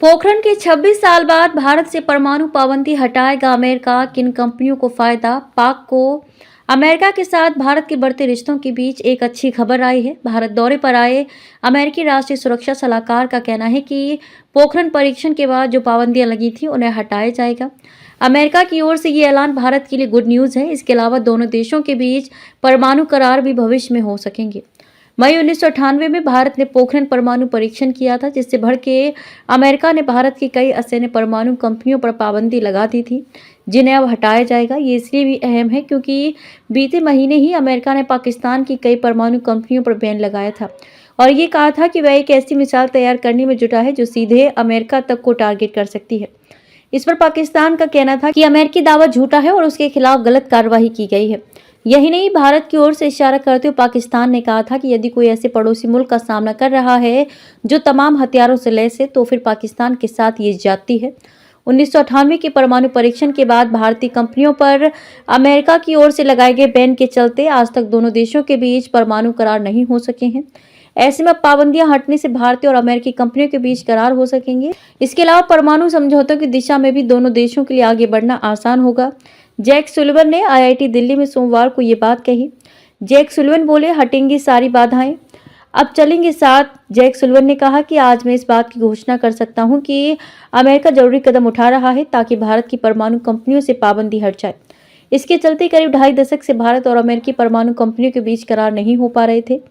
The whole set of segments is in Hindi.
पोखरण के 26 साल बाद भारत से परमाणु पाबंदी हटाएगा अमेरिका, किन कंपनियों को फायदा? पाक को अमेरिका के साथ भारत के बढ़ते रिश्तों के बीच एक अच्छी खबर आई है। भारत दौरे पर आए अमेरिकी राष्ट्रीय सुरक्षा सलाहकार का कहना है कि पोखरण परीक्षण के बाद जो पाबंदियां लगी थी उन्हें हटाया जाएगा। अमेरिका की ओर से ये ऐलान भारत के लिए गुड न्यूज है। इसके अलावा दोनों देशों के बीच परमाणु करार भी भविष्य में हो सकेंगे। मई 1998 में भारत ने पोखरण परमाणु परीक्षण किया था, जिससे भड़के अमेरिका ने भारत की कई असैन्य परमाणु कंपनियों पर पाबंदी लगा दी थी, जिन्हें अब हटाया जाएगा। ये इसलिए भी अहम है क्योंकि बीते महीने ही अमेरिका ने पाकिस्तान की कई परमाणु कंपनियों पर बैन लगाया था और ये कहा था कि वह एक ऐसी मिसाल तैयार करने में जुटा है जो सीधे अमेरिका तक को टारगेट कर सकती है। इस पर पाकिस्तान का कहना था कि अमेरिकी दावा झूठा है और उसके खिलाफ गलत कार्रवाई की गई है। यही नहीं, भारत की ओर से इशारा करते हुए पाकिस्तान ने कहा था कि यदि कोई ऐसे पड़ोसी मुल्क का सामना कर रहा है जो तमाम हथियारों से लैस है तो फिर पाकिस्तान के साथ ये जाती है। 1998 के परमाणु परीक्षण के बाद भारतीय कंपनियों पर अमेरिका की ओर से लगाए गए बैन के चलते आज तक दोनों देशों के बीच परमाणु करार नहीं हो सके हैं। ऐसे में पाबंदियां हटने से भारतीय और अमेरिकी कंपनियों के बीच करार हो सकेंगे। इसके अलावा परमाणु समझौतों की दिशा में भी दोनों देशों के लिए आगे बढ़ना आसान होगा। जैक सुलिवन ने आईआईटी दिल्ली में सोमवार को ये बात कही। जैक सुलिवन बोले, हटेंगी सारी बाधाएं, अब चलेंगे साथ। जैक सुलिवन ने कहा कि आज मैं इस बात की घोषणा कर सकता हूं कि अमेरिका जरूरी कदम उठा रहा है ताकि भारत की परमाणु कंपनियों से पाबंदी हट जाए। इसके चलते करीब 2.5 दशक से भारत और अमेरिकी परमाणु कंपनियों के बीच करार नहीं हो पा रहे थे।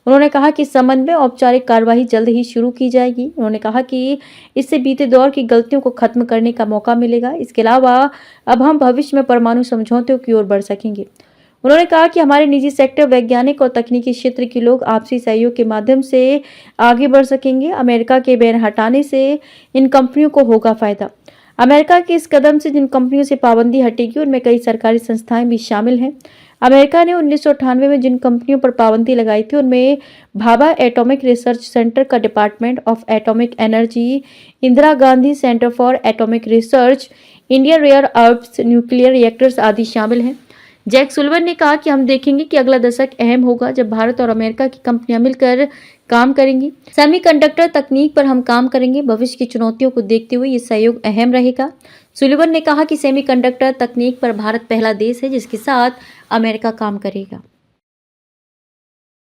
उन्होंने कहा कि इस संबंध में औपचारिक कार्यवाही जल्द ही शुरू की जाएगी। उन्होंने कहा कि इससे बीते दौर की गलतियों को खत्म करने का मौका मिलेगा। इसके अलावा अब हम भविष्य में परमाणु समझौतों की ओर बढ़ सकेंगे। उन्होंने कहा कि हमारे निजी सेक्टर, वैज्ञानिक और तकनीकी क्षेत्र के लोग आपसी सहयोग के माध्यम से आगे बढ़ सकेंगे। अमेरिका के बैन हटाने से इन कंपनियों को होगा फायदा। अमेरिका के इस कदम से जिन कंपनियों से पाबंदी हटेगी उनमें कई सरकारी संस्थाएं भी शामिल हैं। अमेरिका ने 1998 में जिन कंपनियों पर पाबंदी लगाई थी उनमें भाभा एटॉमिक रिसर्च सेंटर का department of atomic energy, Indira Gandhi centre for atomic research, Indian rare earth nuclear reactors आदि शामिल हैं। जैक सुलिवन ने कहा कि हम देखेंगे कि अगला दशक अहम होगा जब भारत और अमेरिका की कंपनियां मिलकर काम करेंगी। सेमीकंडक्टर तकनीक पर हम काम करेंगे। भविष्य की चुनौतियों को देखते हुए ये सहयोग अहम रहेगा। सुलिवन ने कहा कि सेमीकंडक्टर तकनीक पर भारत पहला देश है जिसके साथ अमेरिका काम करेगा।